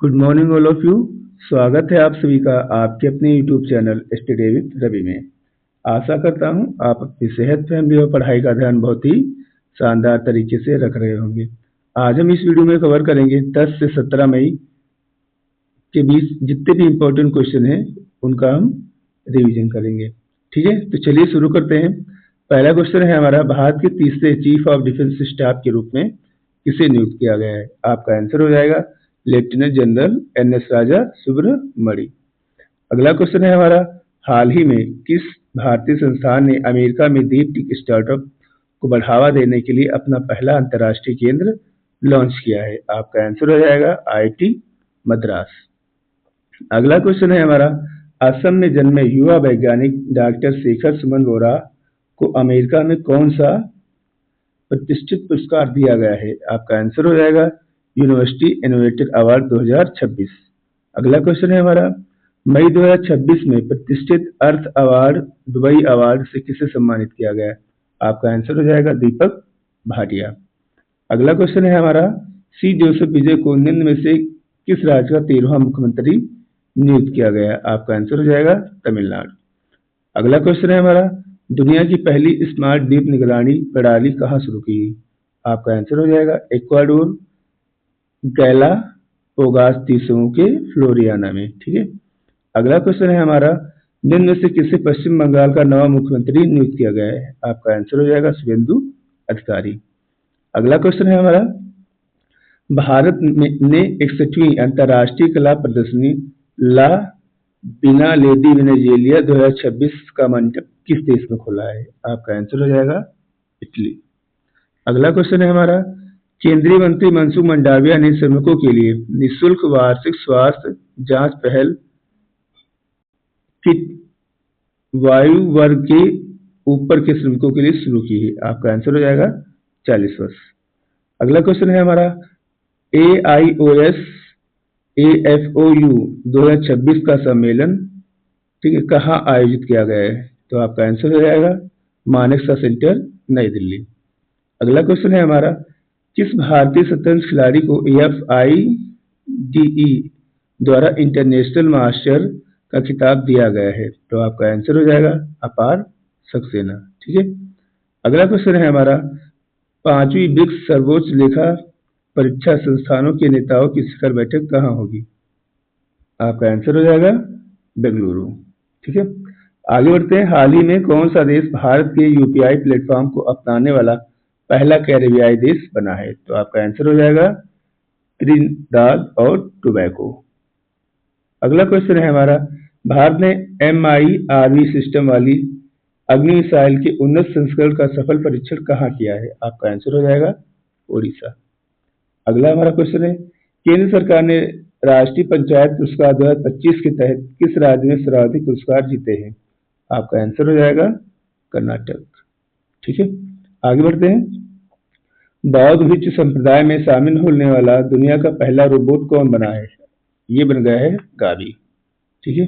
Good morning all of you. स्वागत है आप सभी का आपके अपने YouTube channel study with Ravi में। आशा करता हूं आप अपनी सेहत, फैमिली और पढ़ाई का ध्यान बहुत ही शानदार तरीके से रख रहे होंगे। आज हम इस वीडियो में कवर करेंगे 10 से 17 मई के बीच जितने भी इम्पोर्टेंट क्वेश्चन हैं उनका हम रिवीजन करेंगे। ठीक है, तो चलिए शुरू करते हैं। पहला क्वेश्चन है हमारा, भारत के तीसरे चीफ ऑफ डिफेंस स्टाफ के रूप में किसे नियुक्त किया गया है? आपका आंसर हो जाएगा लेफ्टिनेंट जनरल एन.एस. राजा सुब्रमणि। अगला क्वेश्चन है हमारा, हाल ही में किस भारतीय संस्थान ने अमेरिका में डीप टेक स्टार्टअप को बढ़ावा देने के लिए अपना पहला अंतर्राष्ट्रीय केंद्र लॉन्च किया है? आपका आंसर हो जाएगा आईआईटी मद्रास। अगला क्वेश्चन है हमारा, असम में जन्मे युवा वैज्ञानिक डॉक्टर शेखर सुमन वोरा को अमेरिका में कौन सा प्रतिष्ठित पुरस्कार दिया गया है? आपका आंसर हो जाएगा यूनिवर्सिटी इनोवेटर अवार्ड 2026। अगला क्वेश्चन है हमारा, मई 2026 में प्रतिष्ठित अर्थ अवार्ड दुबई अवार्ड से किसे सम्मानित किया गया? आपका आंसर हो जाएगा दीपक भाटिया। अगला क्वेश्चन है हमारा, सी जोसेफ विजय को निम्न में से किस राज्य का 13वां मुख्यमंत्री नियुक्त किया गया? आपका आंसर हो जाएगा तमिलनाडु। अगला क्वेश्चन है हमारा, दुनिया की पहली स्मार्ट द्वीप निगरानी प्रणाली कहाँ शुरू की? आपका आंसर हो जाएगा इक्वाडोर गैलापागोस द्वीपों के फ्लोरियाना में। ठीक है। अगला क्वेश्चन है हमारा, निम्न में से किसे पश्चिम बंगाल का नवा मुख्यमंत्री नियुक्त किया गया है? आपका आंसर हो जाएगा शुभेंदु अधिकारी। अगला क्वेश्चन है हमारा, भारत ने 61वीं अंतर्राष्ट्रीय कला प्रदर्शनी ला बिनालेडी वेनेजुएला 2026 का मंडप किस देश में खोला है? आपका आंसर हो जाएगा इटली। अगला क्वेश्चन है हमारा, केंद्रीय मंत्री मनसुख मंडाविया ने श्रमिकों के लिए निःशुल्क वार्षिक स्वास्थ्य जांच पहल किट वायु वर्ग के ऊपर के श्रमिकों के लिए शुरू की है? आपका आंसर हो जाएगा 40 वर्ष। अगला क्वेश्चन है हमारा, AIOS AFOU 2026 का सम्मेलन ठीक है कहाँ आयोजित किया गया है? तो आपका आंसर हो जाएगा मानेकशॉ सेंटर नई दिल्ली। अगला क्वेश्चन है हमारा, किस भारतीय शतरंज खिलाड़ी को FIDE द्वारा इंटरनेशनल मास्टर का खिताब दिया गया है? तो आपका आंसर हो जाएगा अपार सक्सेना। ठीक है। अगला क्वेश्चन है हमारा, 5वीं ब्रिक्स सर्वोच्च लेखा परीक्षा संस्थानों के नेताओं की शिखर बैठक कहाँ होगी? आपका आंसर हो जाएगा बेंगलुरु। ठीक है। आगे बढ़ते हैं, हाल ही में कौन सा देश भारत के यूपीआई प्लेटफॉर्म को अपनाने वाला पहला कैरेबियाई देश बना है? तो आपका आंसर हो जाएगा त्रिनिदाद और टोबैगो। अगला क्वेश्चन है हमारा, भारत ने MIRV सिस्टम वाली अग्नि मिसाइल के उन्नत संस्करण का सफल परीक्षण कहाँ किया है? आपका आंसर हो जाएगा ओडिशा। अगला हमारा क्वेश्चन है, केंद्र सरकार ने राष्ट्रीय पंचायत पुरस्कार 2025 के तहत किस राज्य में सर्वाधिक पुरस्कार जीते हैं? आपका आंसर हो जाएगा कर्नाटक। ठीक है। आगे बढ़ते हैं, बौद्ध भिक्षु संप्रदाय में शामिल होने वाला दुनिया का पहला रोबोट कौन बना है? ये बन गया है गावी। ठीक है।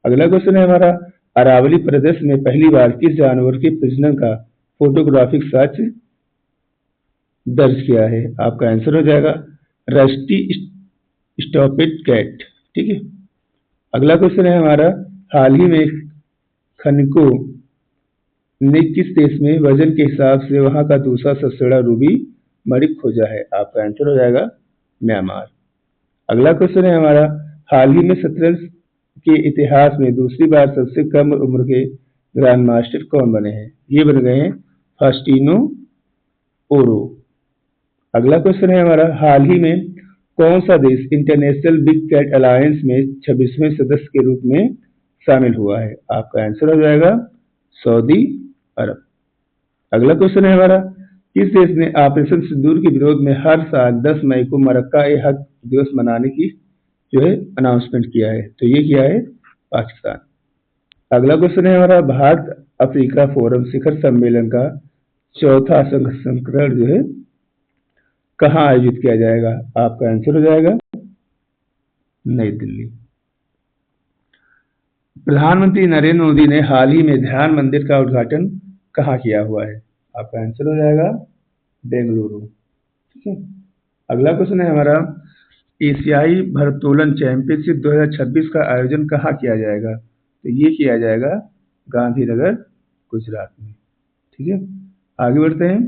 अगला क्वेश्चन है हमारा, अरावली प्रदेश में पहली बार किस जानवर के प्रजनन का फोटोग्राफिक साक्ष्य दर्ज किया है? आपका आंसर हो जाएगा रस्टी स्टॉपेड कैट। ठीक है। अगला क्वेश्चन है हमारा, हाल ही में खनिकों ने किस देश में वजन के हिसाब से वहां का दूसरा सबसे बड़ा रूबी मणि खोजा है? आपका आंसर हो जाएगा म्यांमार। अगला क्वेश्चन है हमारा, हाल ही में शतरंज के इतिहास में दूसरी बार सबसे कम उम्र के ग्रैंड मास्टर कौन बने हैं? ये बन गए हैं फास्टिनो ओरो। अगला क्वेश्चन है हमारा, हाल ही में कौन सा देश इंटरनेशनल बिग कैट अलायंस में 26वें सदस्य के रूप में शामिल हुआ है? आपका आंसर हो जाएगा सऊदी अरब। अगला क्वेश्चन है हमारा, किस देश ने ऑपरेशन सिंदूर के विरोध में हर साल 10 मई को मरक्का-ए-हक दिवस मनाने की अनाउंसमेंट किया है? तो ये किया है पाकिस्तान। अगला क्वेश्चन है हमारा, भारत अफ्रीका फोरम शिखर सम्मेलन का चौथा संस्करण कहाँ आयोजित किया जाएगा? आपका आंसर हो जाएगा नई दिल्ली। प्रधानमंत्री नरेंद्र मोदी ने हाल ही में ध्यान मंदिर का उद्घाटन कहाँ किया हुआ है? आपका आंसर हो जाएगा बेंगलुरु। ठीक है। अगला क्वेश्चन है हमारा, एशियाई भारोत्तोलन चैंपियनशिप 2026 का आयोजन कहाँ किया जाएगा? तो ये किया जाएगा गांधीनगर, गुजरात में। ठीक है, आगे बढ़ते हैं।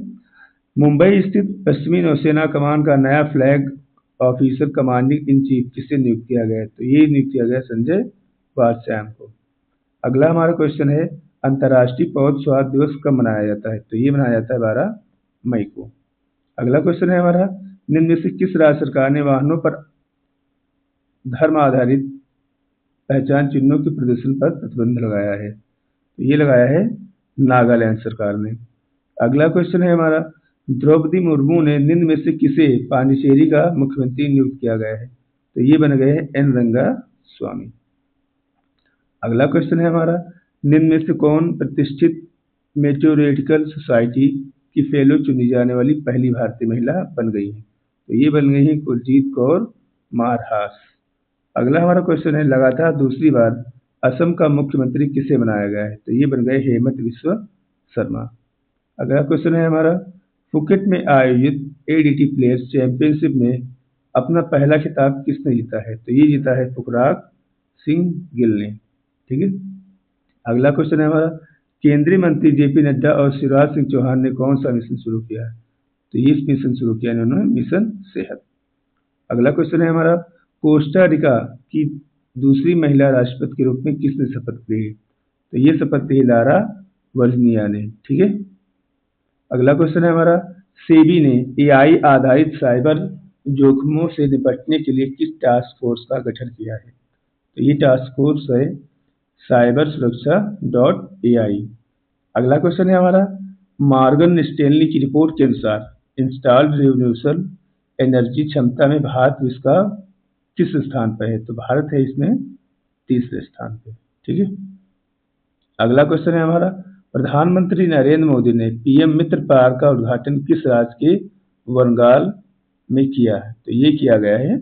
मुंबई स्थित पश्चिमी नौसेना कमान का नया flag officer commanding in chief किसे नियुक्त किया गया है? तो ये नियुक्त किया गया संजय वात्स्यायन को। अगला हमारा क्वेश्चन है, अंतर्राष्ट्रीय पौध स्वास्थ्य दिवस कब मनाया जाता है? तो ये मनाया जाता है 12 मई को। अगला क्वेश्चन है हमारा, निम्न में से किस राज्य सरकार ने वाहनों पर धर्म आधारित पहचान चिन्हों के प्रदर्शन पर प्रतिबंध लगाया है? तो ये लगाया है नागालैंड सरकार ने। अगला क्वेश्चन है हमारा, द्रौपदी मुर्मू ने निम्न में से किसे पांडिचेरी का मुख्यमंत्री नियुक्त किया गया है? तो ये बन गए हैं एन रंगा स्वामी। अगला क्वेश्चन है हमारा, निम्न में से कौन प्रतिष्ठित मेट्रोलॉजिकल सोसाइटी की फेलो चुनी जाने वाली पहली भारतीय महिला बन गई है? तो ये बन गई है कुलजीत कौर मारहास। अगला हमारा क्वेश्चन है, लगातार दूसरी बार असम का मुख्यमंत्री किसे बनाया गया है? तो ये बन गए हेमंत बिस्वा शर्मा। अगला क्वेश्चन है हमारा, फुकेट में आयोजित एडीटी प्लेयर्स चैंपियनशिप में अपना पहला खिताब किसने जीता है? तो ये जीता है पुखराज सिंह गिल ने। ठीक है, अगला क्वेश्चन है हमारा, केंद्रीय मंत्री जेपी नड्डा और शिवराज सिंह चौहान ने कौन सा मिशन शुरू किया है? तो ये मिशन शुरू किया इन्होंने, मिशन सेहत। अगला क्वेश्चन है हमारा, कोस्टा रिका की दूसरी महिला राष्ट्रपति के रूप में किसने शपथ ली? तो ये शपथ ली लारा वर्जिनिया ने। ठीक है, अगला क्वेश्चन है हमारा, सेबी ने एआई आधारित साइबर जोखिमों से निपटने के लिए किस टास्क फोर्स का गठन किया है? तो ये टास्क फोर्स है साइबर सुरक्षा .ai। अगला क्वेश्चन है हमारा, मॉर्गन स्टैनली की रिपोर्ट के अनुसार इंस्टॉल्ड रिन्यूएबल एनर्जी क्षमता में भारत विश्व का किस स्थान पर है? तो भारत है इसमें तीसरे स्थान पे। ठीक है, अगला क्वेश्चन है हमारा, प्रधानमंत्री नरेंद्र मोदी ने पीएम मित्र पार्क का उद्घाटन किस राज्य के वरंगल में किया है? तो ये किया गया है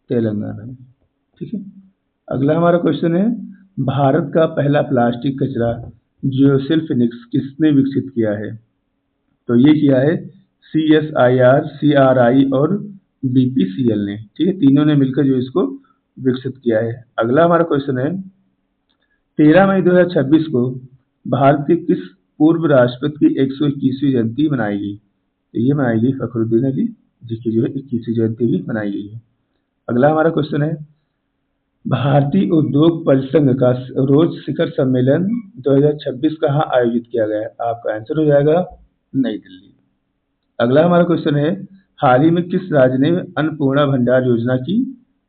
तेलंगाना में। ठीक है, अगला हमारा क्वेश्चन है, भारत का पहला प्लास्टिक कचरा जियोसेल फिनिक्स किसने विकसित किया है? तो ये किया है CSIR, CRI और BPCL ने। ठीक है, तीनों ने मिलकर जो इसको विकसित किया है। अगला हमारा क्वेश्चन है, 13 मई 2026 को भारत के किस पूर्व राष्ट्रपति की 121वीं जयंती मनाई गई? तो ये मनाई गई फखरुद्दीन अली जी की जो है 21वीं जयंती भी मनाई गई है। अगला हमारा क्वेश्चन है, भारतीय उद्योग परिसंघ का रोज शिखर सम्मेलन 2026 कहाँ आयोजित किया गया है? आपका आंसर हो जाएगा नई दिल्ली। अगला हमारा क्वेश्चन है, हाल ही में किस राज्य ने अन्नपूर्णा भंडार योजना की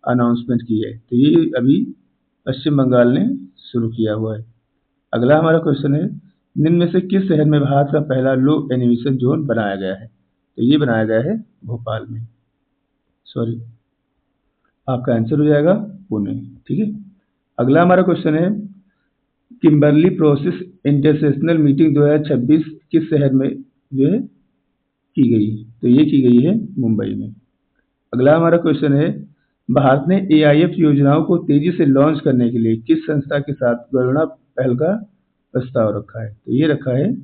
अनाउंसमेंट की है? तो ये अभी पश्चिम बंगाल ने शुरू किया हुआ है। अगला हमारा क्वेश्चन है, निम्न में से किस शहर में भारत का पहला लो एमिशन जोन बनाया गया है? तो ये बनाया गया है भोपाल में। सॉरी, आपका आंसर हो जाएगा पुणे। ठीक है, अगला हमारा क्वेश्चन है, किम्बरली प्रोसेस इंटरसेशनल मीटिंग 2026 किस शहर में जो है की गई? तो ये की गई है मुंबई में। अगला हमारा क्वेश्चन है, भारत ने AIF योजनाओं को तेजी से लॉन्च करने के लिए किस संस्था के साथ गणना पहल का प्रस्ताव रखा है? तो ये रखा है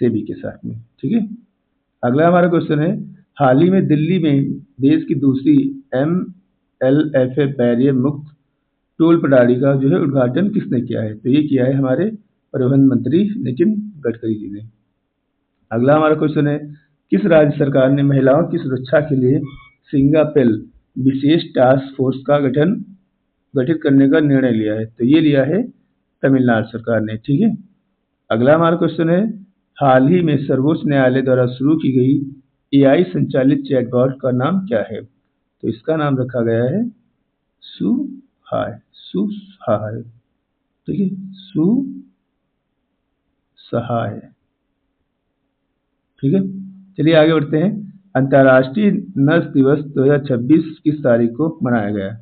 सेबी के साथ में। ठीक है, अगला हमारा क्वेश्चन है, हाल ही में दिल्ली में देश की दूसरी MLFA बैरियर मुक्त टोल प्रणाली का जो है उद्घाटन किसने किया है? तो ये किया है हमारे परिवहन मंत्री नितिन गडकरी जी ने। अगला हमारा क्वेश्चन है, किस राज्य सरकार ने महिलाओं की सुरक्षा के लिए सिंगापेल विशेष टास्क फोर्स का गठित करने का निर्णय लिया है? तो ये लिया है तमिलनाडु सरकार ने। ठीक है, अगला हमारा क्वेश्चन है, हाल ही में सर्वोच्च न्यायालय द्वारा शुरू की गई AI संचालित चैटबॉट का नाम क्या है? तो इसका नाम रखा गया है सुहाय। ठीक है, सुसहाय। ठीक है, चलिए आगे बढ़ते हैं। अंतर्राष्ट्रीय नर्स दिवस 2026 किस तारीख को मनाया गया?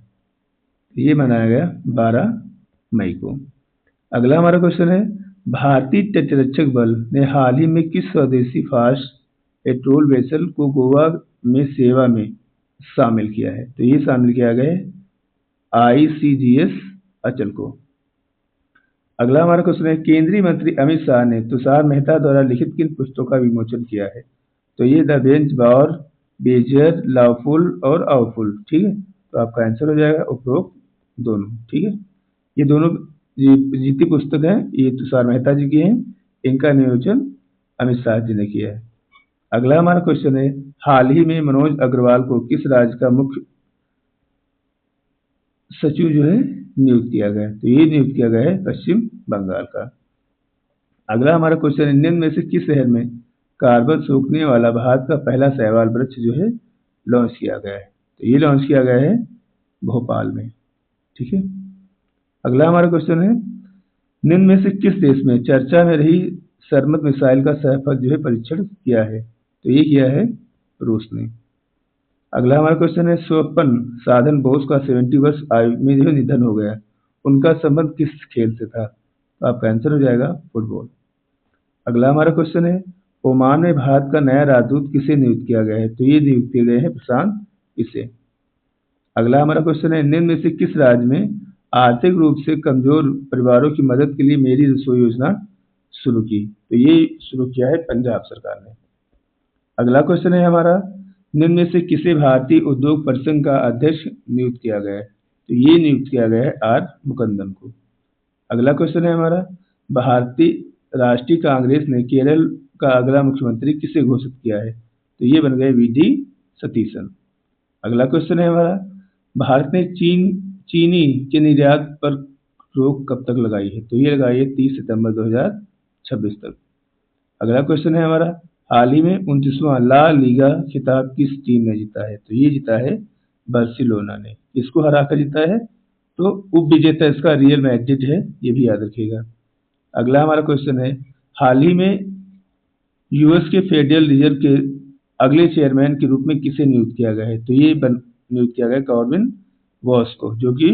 ये मनाया गया 12 मई को। अगला हमारा क्वेश्चन है, भारतीय तटरक्षक बल ने हाल ही में किस स्वदेशी फास्ट पेट्रोल वेसल को गोवा में सेवा में शामिल किया है? तो ये शामिल किया गया है ICGS अचल को। अगला हमारा क्वेश्चन है, केंद्रीय मंत्री अमित शाह ने तुषार मेहता द्वारा लिखित किन पुस्तकों का विमोचन किया है? तो ये the bench war badger, lawful और ऑफुल, ठीक है। तो आपका आंसर हो जाएगा उपरोक्त दोनों, ठीक है। ये दोनों जितनी पुस्तक है ये तुषार मेहता जी की है, इनका नियोजन अमित शाह जी ने किया है। अगला हमारा क्वेश्चन है, हाल ही में मनोज अग्रवाल को किस राज्य का मुख्य सचिव जो है नियुक्त किया गया है? तो ये नियुक्त किया गया है पश्चिम बंगाल का। अगला हमारा क्वेश्चन है, निम्न में से किस शहर में कार्बन सोखने वाला भारत का पहला शैवाल वृक्ष जो है लॉन्च किया गया है? तो ये लॉन्च किया गया है भोपाल में, ठीक है। अगला हमारा क्वेश्चन है, निम्न में से किस देश में चर्चा में रही सरमत मिसाइल का सफल जो है परीक्षण किया है? तो ये किया है रूस ने। अगला हमारा क्वेश्चन है, स्वपन साधन बोस का 70 वर्ष आयु में जो निधन हो गया, उनका संबंध किस खेल से था? तो आपका आंसर हो जाएगा फुटबॉल। अगला हमारा क्वेश्चन है, ओमान में भारत का नया राजदूत किसे नियुक्त किया गया है? तो ये नियुक्त किए गए हैं प्रशांत इसे। अगला हमारा क्वेश्चन है, निम्न में से किस राज्य में आर्थिक रूप से कमजोर परिवारों की मदद के लिए मेरी रसोई योजना शुरू की? तो ये शुरू किया है पंजाब सरकार ने। अगला क्वेश्चन है हमारा, निम्न में से किसे भारतीय उद्योग परिसंघ का अध्यक्ष नियुक्त किया गया है? तो ये नियुक्त किया गया है आर मुकुंदन को। अगला क्वेश्चन है हमारा, भारतीय राष्ट्रीय कांग्रेस ने केरल का अगला मुख्यमंत्री किसे घोषित किया है? तो ये बन गए वी.डी. सतीशन। अगला क्वेश्चन है हमारा, भारत ने चीनी के निर्यात पर रोक कब तक लगाई है? तो ये लगाई है 30 सितंबर 2026 तक। अगला क्वेश्चन है हमारा, हाल ही में 29वां ला लीगा खिताब किस टीम ने जीता है? तो ये जीता है बार्सिलोना ने। इसको हरा कर जीता है, तो उप विजेता इसका रियल मैड्रिड है, ये भी याद रखिएगा। अगला हमारा क्वेश्चन है, हाल ही में यूएस के फेडरल रिजर्व के अगले चेयरमैन के रूप में किसे नियुक्त किया गया है? तो ये नियुक्त किया गया कॉर्बिन वॉस को, जो कि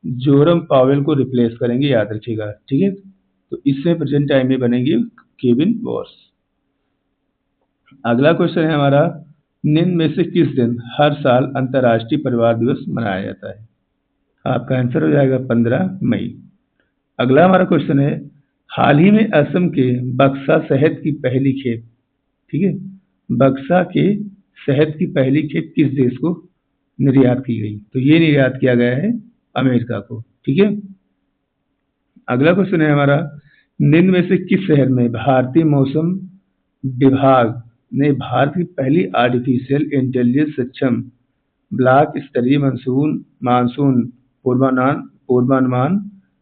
जोरम पावेल को रिप्लेस करेंगे, याद रखिएगा, ठीक है। तो इससे प्रेजेंट टाइम में बनेंगे केविन वॉस। अगला क्वेश्चन है हमारा, निम्न में से किस दिन हर साल अंतर्राष्ट्रीय परिवार दिवस मनाया जाता है? आपका आंसर हो जाएगा 15 मई। अगला हमारा क्वेश्चन है, हाल ही में असम के बक्सा शहद की पहली खेप, ठीक है, बक्सा के शहद की पहली खेप किस देश को निर्यात की गई? तो ये निर्यात किया गया है अमेरिका को, ठीक है। अगला क्वेश्चन है हमारा, निम्न में से किस शहर में भारतीय मौसम विभाग ने भारत की पहली आर्टिफिशियल इंटेलिजेंस सक्षम ब्लॉक स्तरीय मानसून पूर्वानुमान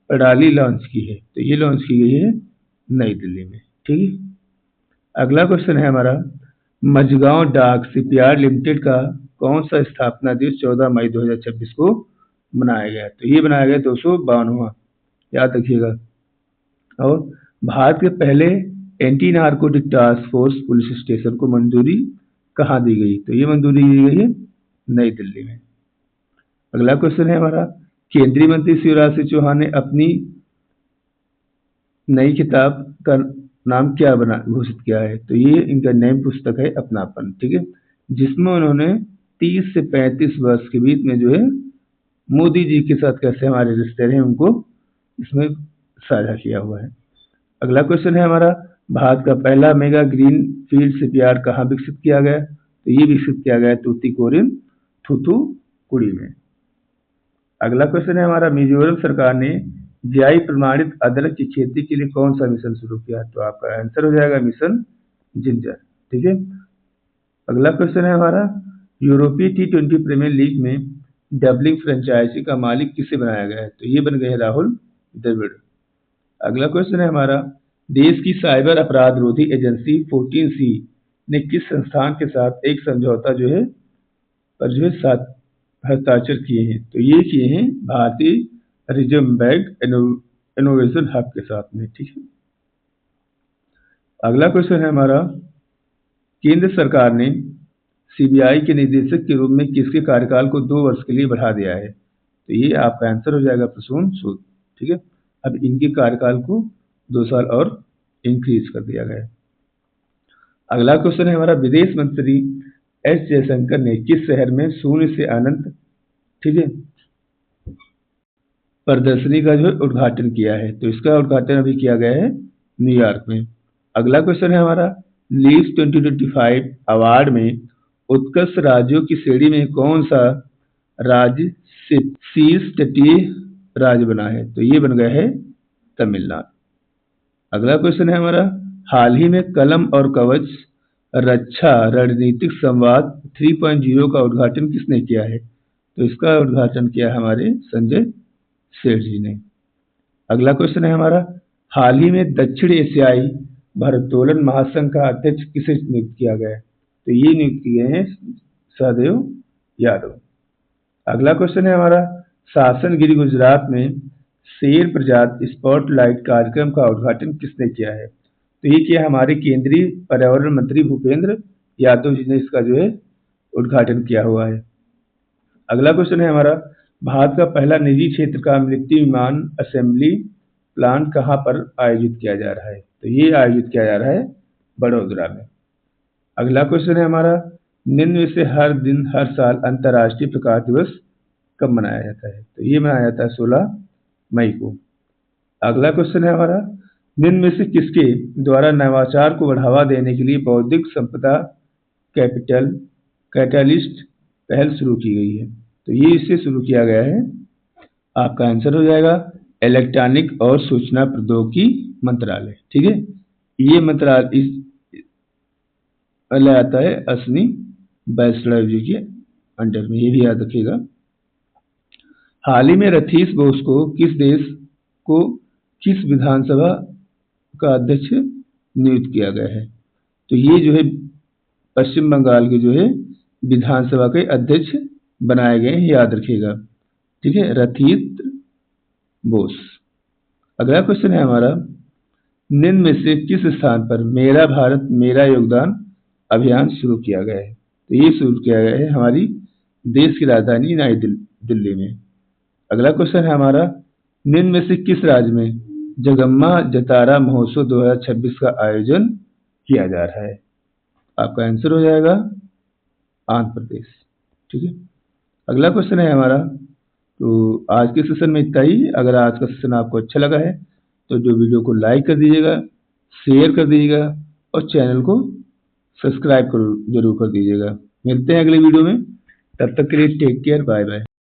प्रणाली लॉन्च की है? तो ये लॉन्च की गई है नई दिल्ली में, ठीक है। अगला क्वेश्चन है हमारा, मझगांव डाक शिपयार्ड लिमिटेड का कौन सा स्थापना दिवस 14 मई 2026 को मनाया गया? तो ये बनाया गया 252वां, याद रखिएगा। और भारत के पहले anti narcotic task force police station को मंजूरी कहाँ दी गई? तो ये मंजूरी दी गई है नई दिल्ली में। अगला क्वेश्चन है हमारा, केंद्रीय मंत्री शिवराज सिंह चौहान ने अपनी नई किताब का नाम क्या घोषित किया है? तो ये इनका नई पुस्तक है अपनापन, ठीक है, जिसमें उन्होंने 30 से 35 वर्ष के बीच में जो है मोदी जी के साथ कैसे हमारे रिश्ते रहे उनको इसमें साझा किया हुआ है। अगला क्वेश्चन है हमारा, भारत का पहला मेगा ग्रीन फील्ड शिपयार्ड कहाँ विकसित किया गया? तो ये विकसित किया गया तूतीकोरिन थूथुकुड़ी में। अगला क्वेश्चन है हमारा, मिजोरम सरकार ने जीआई प्रमाणित अदरक की खेती के लिए कौन सा मिशन शुरू किया? तो आपका आंसर हो जाएगा मिशन जिंजर, ठीक है। अगला क्वेश्चन है हमारा, यूरोपीय T20 प्रीमियर लीग में डबलिंग फ्रेंचाइजी का मालिक किसे बनाया गया है? तो ये बन गए राहुल द्रविड़। अगला क्वेश्चन है हमारा, देश की साइबर अपराध रोधी एजेंसी 14C ने किस संस्थान के साथ एक समझौता जो है हस्ताक्षर किए हैं? तो ये किए हैं भारतीय रिजर्व बैंक इनोवेशन हब के साथ में, ठीक है। अगला क्वेश्चन है हमारा, केंद्र सरकार ने सीबीआई के निदेशक के रूप में किसके कार्यकाल को 2 वर्ष के लिए बढ़ा दिया है? तो ये आपका आंसर हो जाएगा प्रसून सूद, ठीक है। अब इनके कार्यकाल को 2 साल और इंक्रीज कर दिया गया है। अगला क्वेश्चन है हमारा, विदेश मंत्री एस जयशंकर ने किस शहर में शून्य से अनंत, ठीक है, प्रदर्शनी का जो है उद्घाटन किया है? तो इसका उद्घाटन अभी किया गया है न्यूयॉर्क में। अगला क्वेश्चन है हमारा, लीड्स 2025 अवार्ड में उत्कृष्ट राज्यों की श्रेणी में कौन सा राज्य शीर्ष तटीय राज्य बना है? तो ये बन गया है तमिलनाडु। अगला क्वेश्चन है हमारा, हाल ही में कलम और कवच रक्षा रणनीतिक संवाद 3.0 का उद्घाटन किसने किया है? तो इसका उद्घाटन किया हमारे संजय सेठ जी ने। अगला क्वेश्चन है हमारा, हाल ही में दक्षिण एशियाई भारोत्तोलन महासंघ का अध्यक्ष किसे नियुक्त किया गया है? तो ये नियुक्त किए हैं सहदेव यादव। अगला क्वेश्चन है हमारा, शासन गिरी गुजरात में शेर प्रजाति स्पॉटलाइट कार्यक्रम का उद्घाटन किसने किया है? तो ये किया हमारे केंद्रीय पर्यावरण मंत्री भूपेंद्र यादव जी ने इसका जो है उद्घाटन किया हुआ है। अगला क्वेश्चन है हमारा, भारत का पहला निजी क्षेत्र का मिलिट्री विमान असेंबली प्लांट कहाँ पर आयोजित किया जा रहा है? तो ये आयोजित किया जा रहा है बड़ोदरा में। अगला क्वेश्चन है हमारा, निम्न में से हर दिन हर साल अंतर्राष्ट्रीय प्रकाश दिवस कब मनाया जाता है? तो ये मनाया जाता है 16 मई को। अगला क्वेश्चन है हमारा, निम्न में से किसके द्वारा नवाचार को बढ़ावा देने के लिए बौद्धिक संपदा कैटलिस्ट पहल शुरू की गई है? तो ये इससे शुरू किया गया है, आपका आंसर हो जाएगा इलेक्ट्रॉनिक और सूचना प्रौद्योगिकी मंत्रालय। ठीक है, ये मंत्रालय इस आता है अश्विनी वैष्णव जी के अंडर में, ये भी याद रखिएगा। हाल ही में रथीश बोस को किस देश को किस विधानसभा का अध्यक्ष नियुक्त किया गया है? तो ये जो है पश्चिम बंगाल के जो है विधानसभा के अध्यक्ष बनाए गए हैं, याद रखिएगा। ठीक है, रथीश बोस। अगला क्वेश्चन है हमारा, निम्न में से किस स्थान पर मेरा भारत मेरा योगदान अभियान शुरू किया गया है? तो ये शुरू किया गया है हमारी देश की राजधानी नई दिल्ली में। अगला क्वेश्चन है हमारा, निम्न में से किस राज्य में जगम्मा जतारा महोत्सव 2026 का आयोजन किया जा रहा है? आपका आंसर हो जाएगा आंध्र प्रदेश। ठीक है, अगला क्वेश्चन है हमारा, तो आज के सेशन में इतना ही। अगर आज का सेशन आपको अच्छा लगा है तो जो वीडियो को लाइक कर दीजिएगा, शेयर कर दीजिएगा और चैनल को सब्सक्राइब जरूर कर दीजिएगा। मिलते हैं अगले वीडियो में, तब तक के लिए टेक केयर, बाय बाय।